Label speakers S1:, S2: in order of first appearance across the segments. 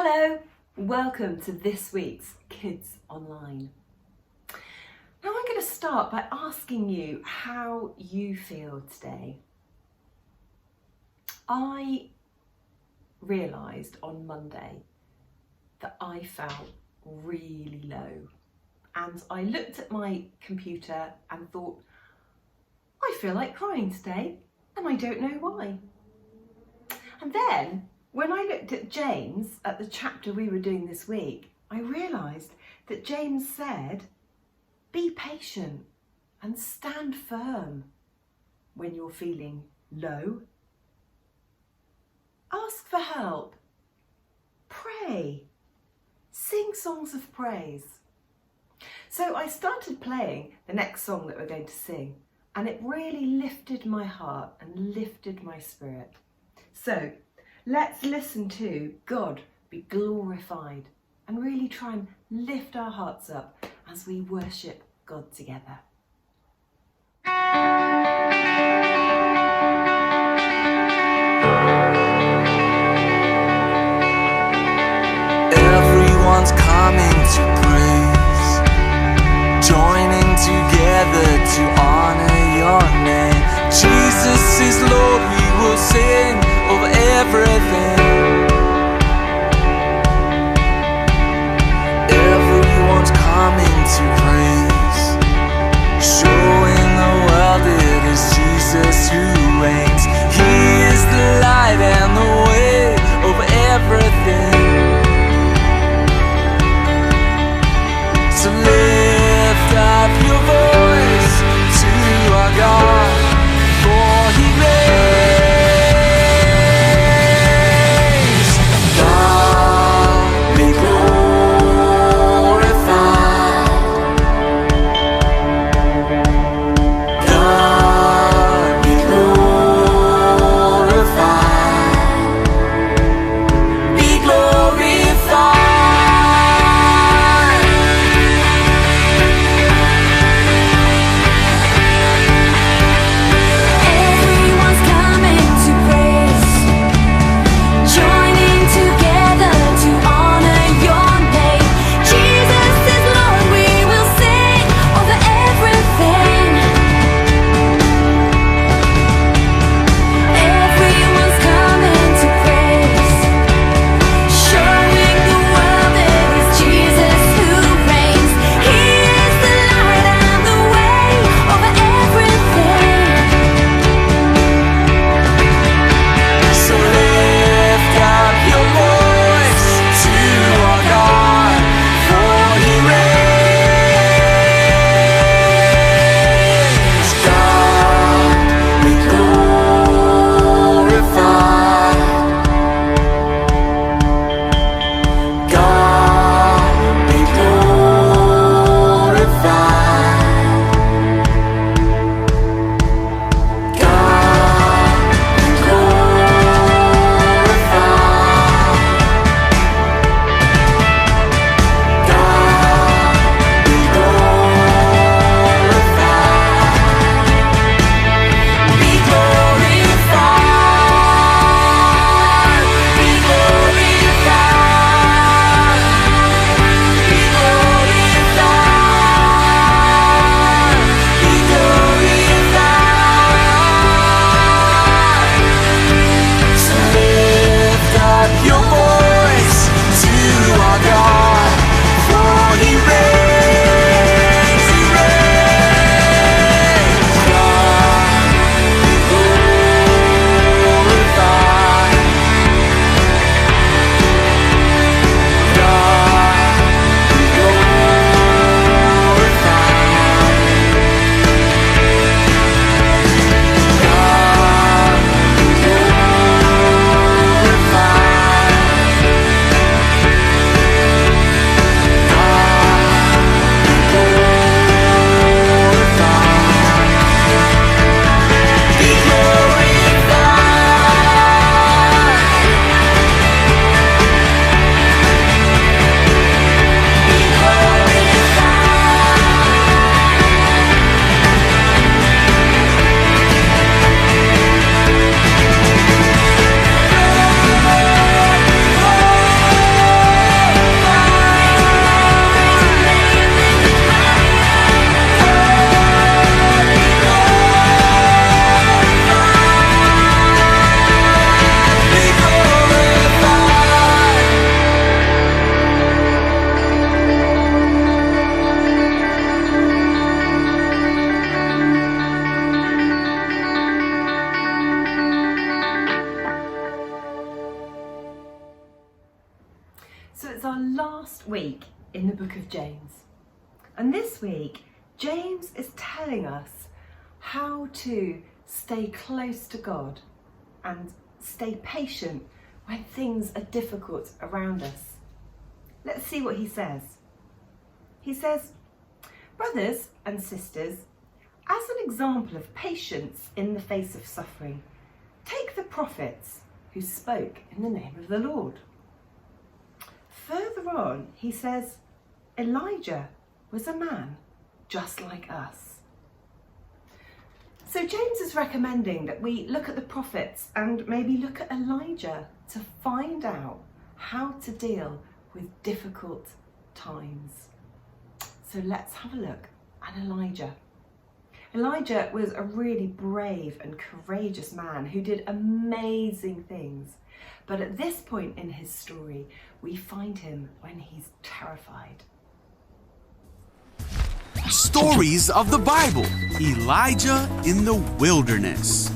S1: Hello, welcome to this week's Kids Online. Now I'm going to start by asking you how you feel today. I realised on Monday that I felt really low, and I looked at my computer and thought, I feel like crying today and I don't know why. And then when I looked at James at the chapter we were doing this week, I realised that James said, be patient and stand firm when you're feeling low. Ask for help. Pray. Sing songs of praise. So I started playing the next song that we're going to sing, and it really lifted my heart and lifted my spirit. So let's listen to God be glorified and really try and lift our hearts up as we worship God together.
S2: Everyone's coming to praise, joining together to honor your name. Jesus is Lord, we will sing over everything. Everyone's coming to praise, showing the world it is Jesus who reigns. He is the light and the way over everything. So lift up your voice to our God, for He reigns. God be glorified. God be glorified. Be glorified.
S1: So it's our last week in the book of James. And this week, James is telling us how to stay close to God and stay patient when things are difficult around us. Let's see what he says. He says, "Brothers and sisters, as an example of patience in the face of suffering, take the prophets who spoke in the name of the Lord." Further on, he says, Elijah was a man just like us. So James is recommending that we look at the prophets and maybe look at Elijah to find out how to deal with difficult times. So let's have a look at Elijah. Elijah was a really brave and courageous man who did amazing things. But at this point in his story, we find him when he's terrified.
S3: Stories of the Bible. Elijah in the wilderness.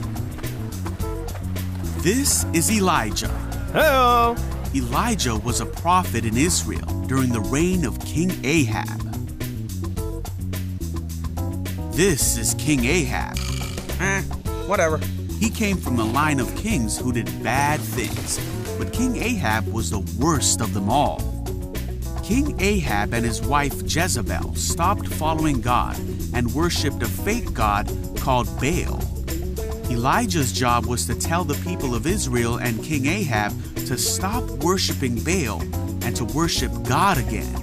S3: This is Elijah.
S4: Hello.
S3: Elijah was a prophet in Israel during the reign of King Ahab. This is King Ahab.
S4: Whatever.
S3: He came from the line of kings who did bad things, but King Ahab was the worst of them all. King Ahab and his wife Jezebel stopped following God and worshipped a fake god called Baal. Elijah's job was to tell the people of Israel and King Ahab to stop worshipping Baal and to worship God again.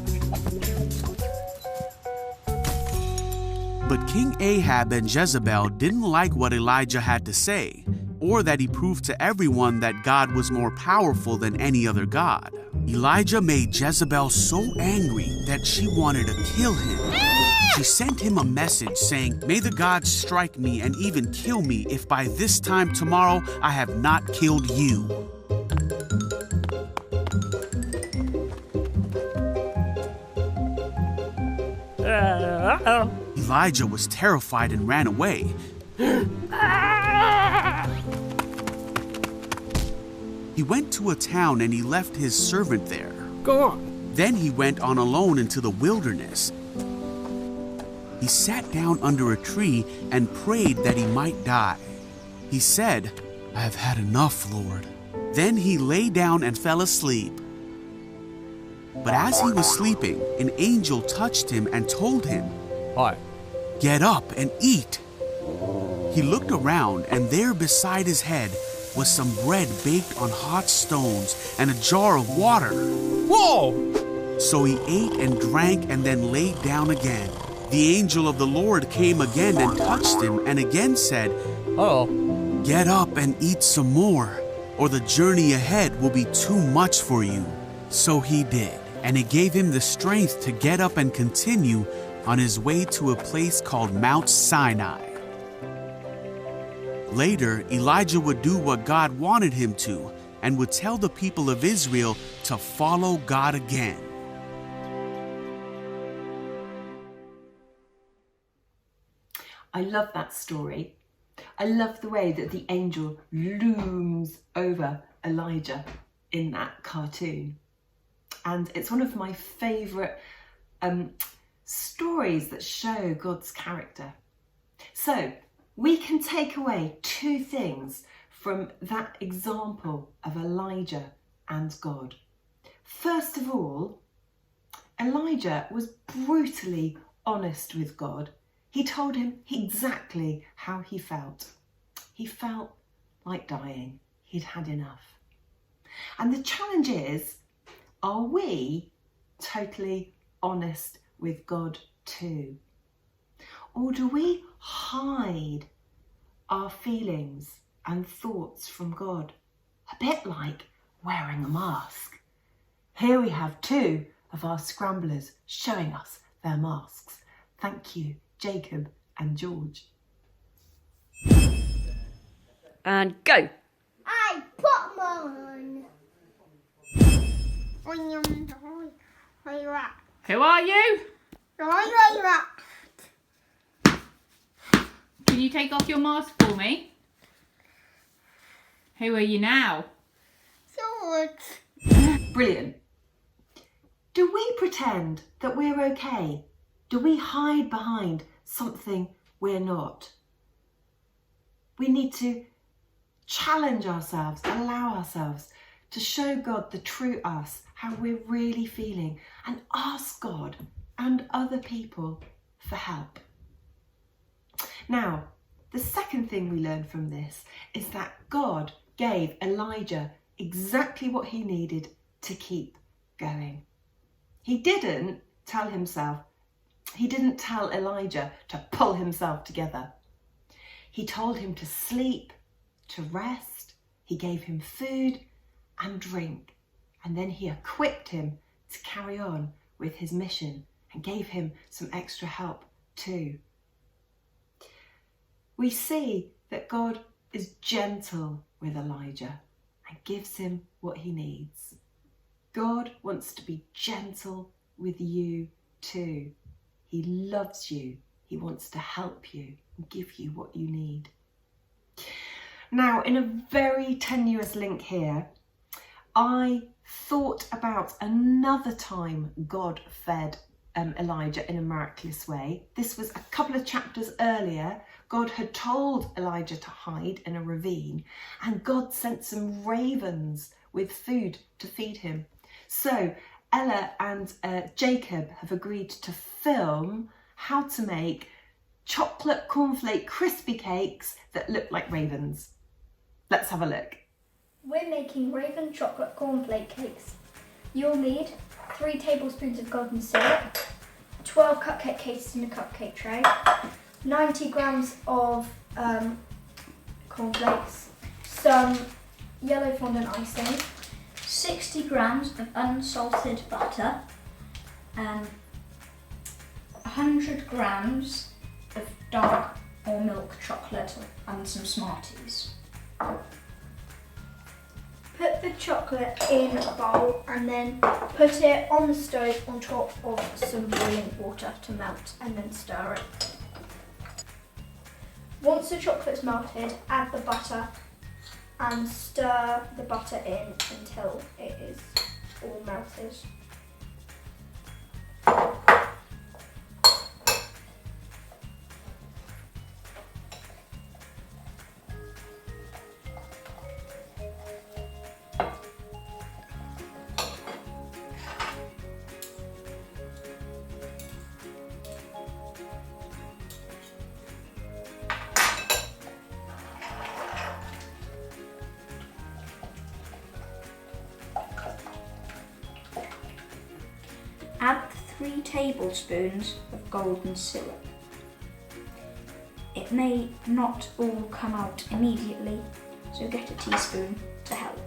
S3: But King Ahab and Jezebel didn't like what Elijah had to say, or that he proved to everyone that God was more powerful than any other god. Elijah made Jezebel so angry that she wanted to kill him. She sent him a message saying, "May the gods strike me and even kill me if by this time tomorrow I have not killed you."
S4: Uh-oh.
S3: Elijah was terrified and ran away. He went to a town and he left his servant there.
S4: Go on.
S3: Then he went on alone into the wilderness. He sat down under a tree and prayed that he might die. He said, "I have had enough, Lord." Then he lay down and fell asleep. But as he was sleeping, an angel touched him and told him,
S4: Hi.
S3: "Get up and eat." He looked around, and there beside his head was some bread baked on hot stones and a jar of water.
S4: Whoa!
S3: So he ate and drank and then laid down again. The angel of the Lord came again and touched him and again said,
S4: Uh-oh.
S3: "Get up and eat some more, or the journey ahead will be too much for you." So he did, and it gave him the strength to get up and continue on his way to a place called Mount Sinai. Later, Elijah would do what God wanted him to and would tell the people of Israel to follow God again.
S1: I love that story. I love the way that the angel looms over Elijah in that cartoon. And it's one of my favourite stories that show God's character. So we can take away two things from that example of Elijah and God. First of all, Elijah was brutally honest with God. He told him exactly how he felt. He felt like dying. He'd had enough. And the challenge is, are we totally honest with God too? Or do we hide our feelings and thoughts from God? A bit like wearing a mask. Here we have two of our scramblers showing us their masks. Thank you, Jacob and George.
S5: And go.
S6: I put them on.
S5: Who are you? Can you take off your mask for me? Who are you now?
S1: Brilliant. Do we pretend that we're okay? Do we hide behind something we're not? We need to challenge ourselves, allow ourselves to show God the true us, how we're really feeling, and ask God and other people for help. Now, the second thing we learn from this is that God gave Elijah exactly what he needed to keep going. He didn't tell Elijah to pull himself together. He told him to sleep, to rest. He gave him food and drink. And then he equipped him to carry on with his mission and gave him some extra help too. We see that God is gentle with Elijah and gives him what he needs. God wants to be gentle with you too. He loves you. He wants to help you and give you what you need. Now, in a very tenuous link here, I thought about another time God fed Elijah in a miraculous way. This was a couple of chapters earlier. God had told Elijah to hide in a ravine, and God sent some ravens with food to feed him. So Ella and Jacob have agreed to film how to make chocolate cornflake crispy cakes that look like ravens. Let's have a look.
S6: We're making raven chocolate cornflake cakes. You'll need 3 tablespoons of golden syrup, 12 cupcake cases in a cupcake tray, 90 grams of cornflakes, some yellow fondant icing,
S7: 60 grams of unsalted butter, 100 grams of dark or milk chocolate, and some Smarties.
S6: Put the chocolate in a bowl and then put it on the stove on top of some boiling water to melt, and then stir it. Once the chocolate's melted, add the butter and stir the butter in until it is all melted.
S7: Add 3 tablespoons of golden syrup. It may not all come out immediately, so get a teaspoon to help.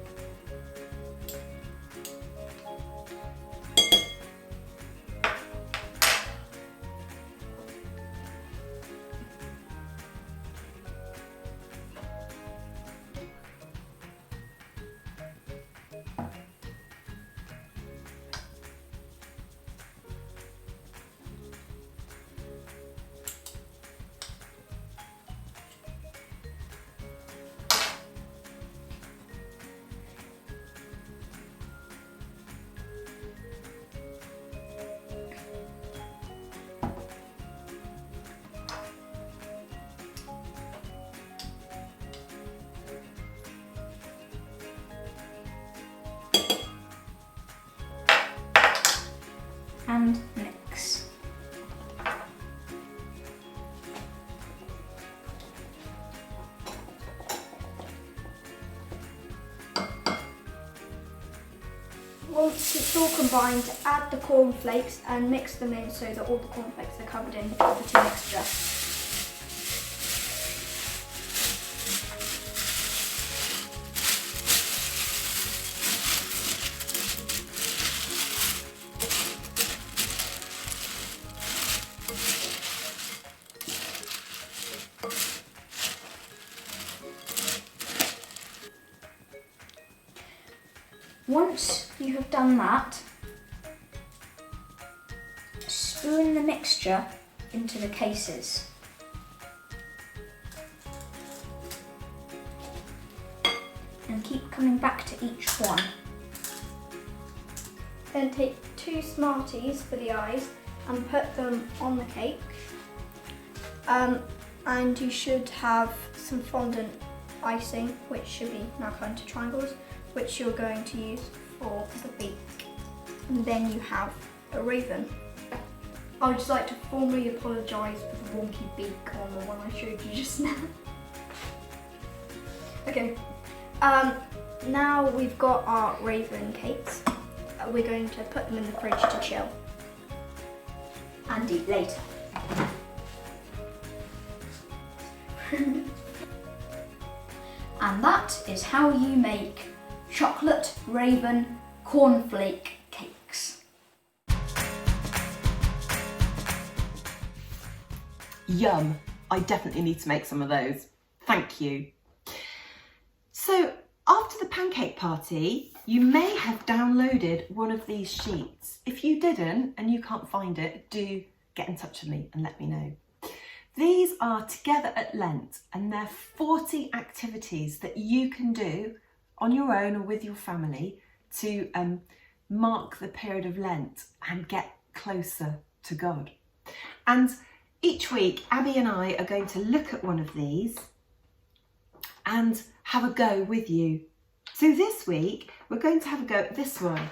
S7: And mix.
S6: Once it's all combined, add the cornflakes and mix them in so that all the cornflakes are covered in the mixture.
S7: Once you have done that, spoon the mixture into the cases. And keep coming back to each one.
S6: Then take 2 Smarties for the eyes and put them on the cake. And you should have some fondant icing, which should be now cut into triangles, which you're going to use for the beak. And then you have a raven. I would just like to formally apologise for the wonky beak on the one I showed you just now. Okay, now we've got our raven cakes. We're going to put them in the fridge to chill and eat later.
S7: And that is how you make chocolate raven cornflake cakes.
S1: Yum. I definitely need to make some of those. Thank you. So after the pancake party, you may have downloaded one of these sheets. If you didn't and you can't find it, do get in touch with me and let me know. These are Together at Lent, and they're 40 activities that you can do on your own or with your family to mark the period of Lent and get closer to God. And each week, Abby and I are going to look at one of these and have a go with you. So this week, we're going to have a go at this one.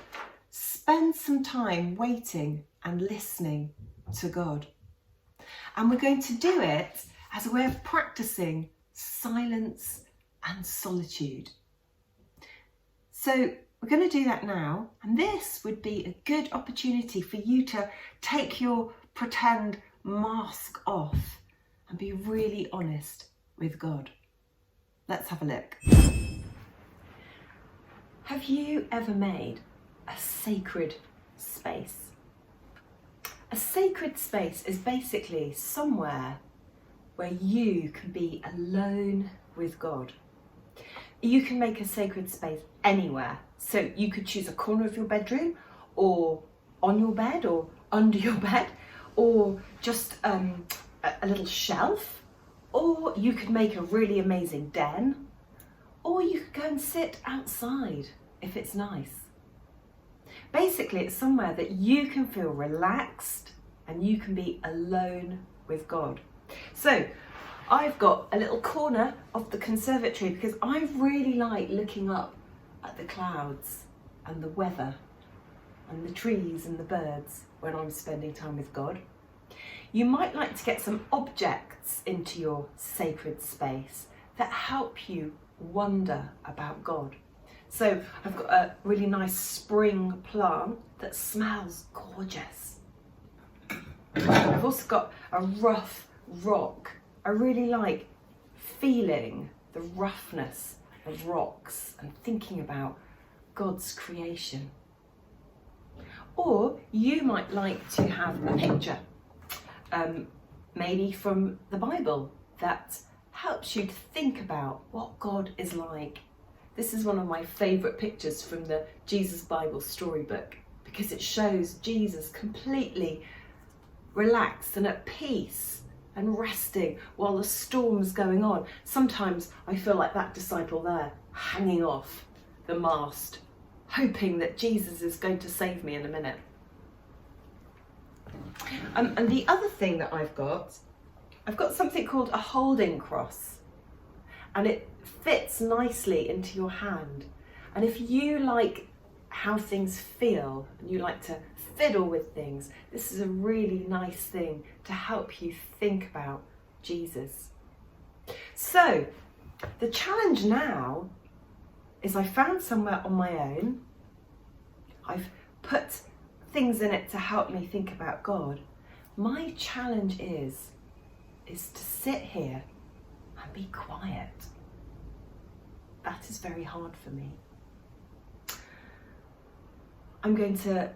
S1: Spend some time waiting and listening to God. And we're going to do it as a way of practicing silence and solitude. So we're going to do that now. And this would be a good opportunity for you to take your pretend mask off and be really honest with God. Let's have a look. Have you ever made a sacred space? A sacred space is basically somewhere where you can be alone with God. You can make a sacred space anywhere. So you could choose a corner of your bedroom, or on your bed, or under your bed, or just a little shelf, or you could make a really amazing den, or you could go and sit outside if it's nice. Basically, it's somewhere that you can feel relaxed and you can be alone with God. So I've got a little corner of the conservatory because I really like looking up at the clouds and the weather and the trees and the birds when I'm spending time with God. You might like to get some objects into your sacred space that help you wonder about God. So I've got a really nice spring plant that smells gorgeous. I've also got a rough rock. I really like feeling the roughness of rocks and thinking about God's creation. Or you might like to have a picture, maybe from the Bible, that helps you to think about what God is like. This is one of my favourite pictures from the Jesus Bible storybook because it shows Jesus completely relaxed and at peace and resting while the storm's going on. Sometimes I feel like that disciple there, hanging off the mast, hoping that Jesus is going to save me in a minute. And the other thing that I've got something called a holding cross, and it fits nicely into your hand. And if you like how things feel and you like to fiddle with things, this is a really nice thing to help you think about Jesus. So the challenge now is I found somewhere on my own. I've put things in it to help me think about God. My challenge is to sit here and be quiet. That is very hard for me. I'm going to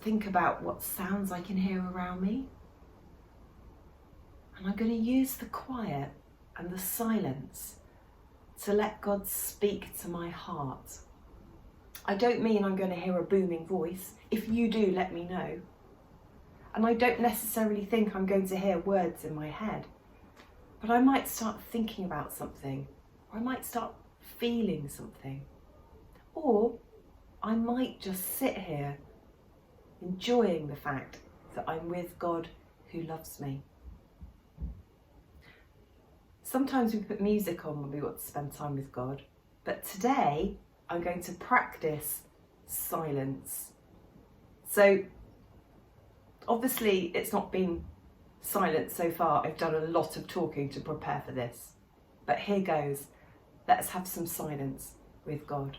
S1: think about what sounds I can hear around me. And I'm going to use the quiet and the silence to let God speak to my heart. I don't mean I'm going to hear a booming voice. If you do, let me know. And I don't necessarily think I'm going to hear words in my head. But I might start thinking about something, or I might start feeling something. Or I might just sit here enjoying the fact that I'm with God who loves me. Sometimes we put music on when we want to spend time with God, but today I'm going to practice silence. So obviously it's not been silent so far. I've done a lot of talking to prepare for this, but here goes. Let's have some silence with God.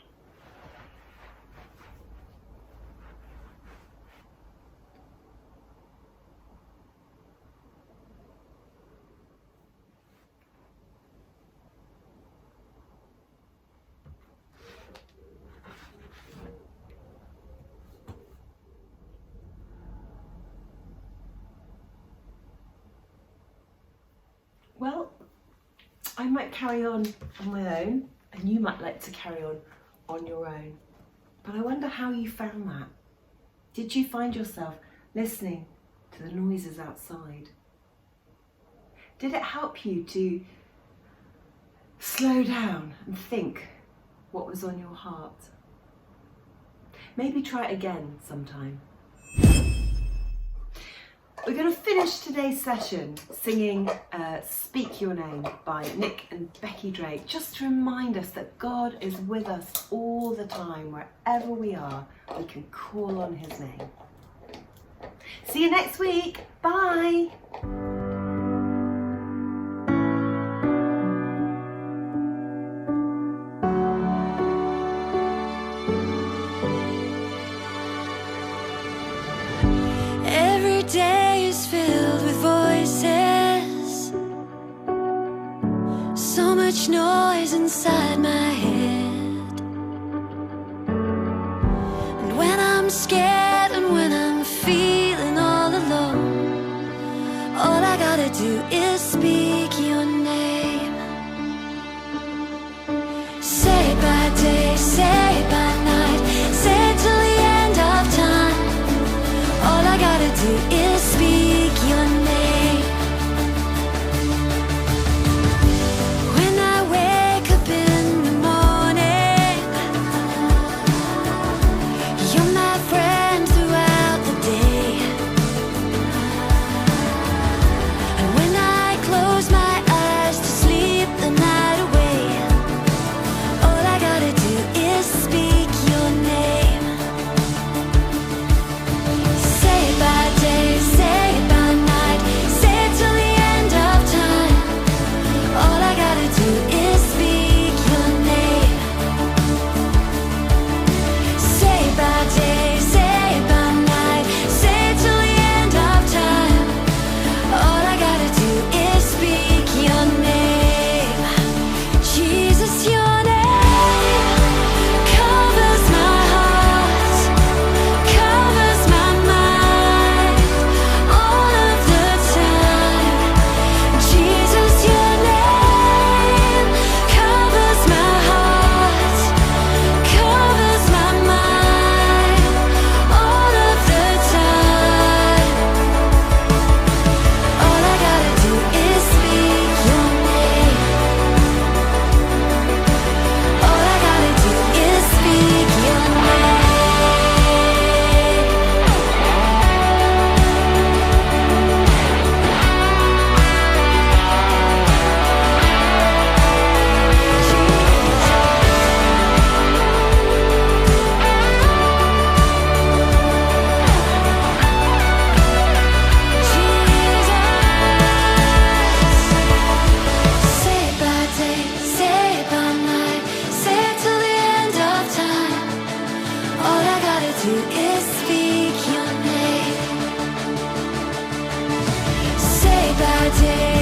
S1: Well, I might carry on my own, and you might like to carry on your own. But I wonder how you found that. Did you find yourself listening to the noises outside? Did it help you to slow down and think what was on your heart? Maybe try it again sometime. We're going to finish today's session singing Speak Your Name by Nick and Becky Drake, just to remind us that God is with us all the time. Wherever we are, we can call on his name. See you next week. Bye.
S8: Every day is filled with voices, so much noise inside my head. And when I'm scared and when I'm feeling all alone, all I gotta do is speak your name. Say it by day, say it by night, say it till the end of time. All I gotta do is speak your name. When I wake up in the morning, you're my friend throughout the day. And when I close my eyes to sleep the night away, all I gotta do is speak your name. Say it by day, say it by night, say it till the end of time. All I gotta do is speak your name. Say it by day, say it by night, say it till the end of time. All I gotta do is speak your name. Jesus, your name covers my heart, covers my mind all of the time. Jesus, your name covers my heart, covers my mind all of the time. All I gotta do is speak your name. All I gotta do is speak your name. Say it by day, say it by night, say it till the end of time. All I gotta do is speak your name. Say it by day,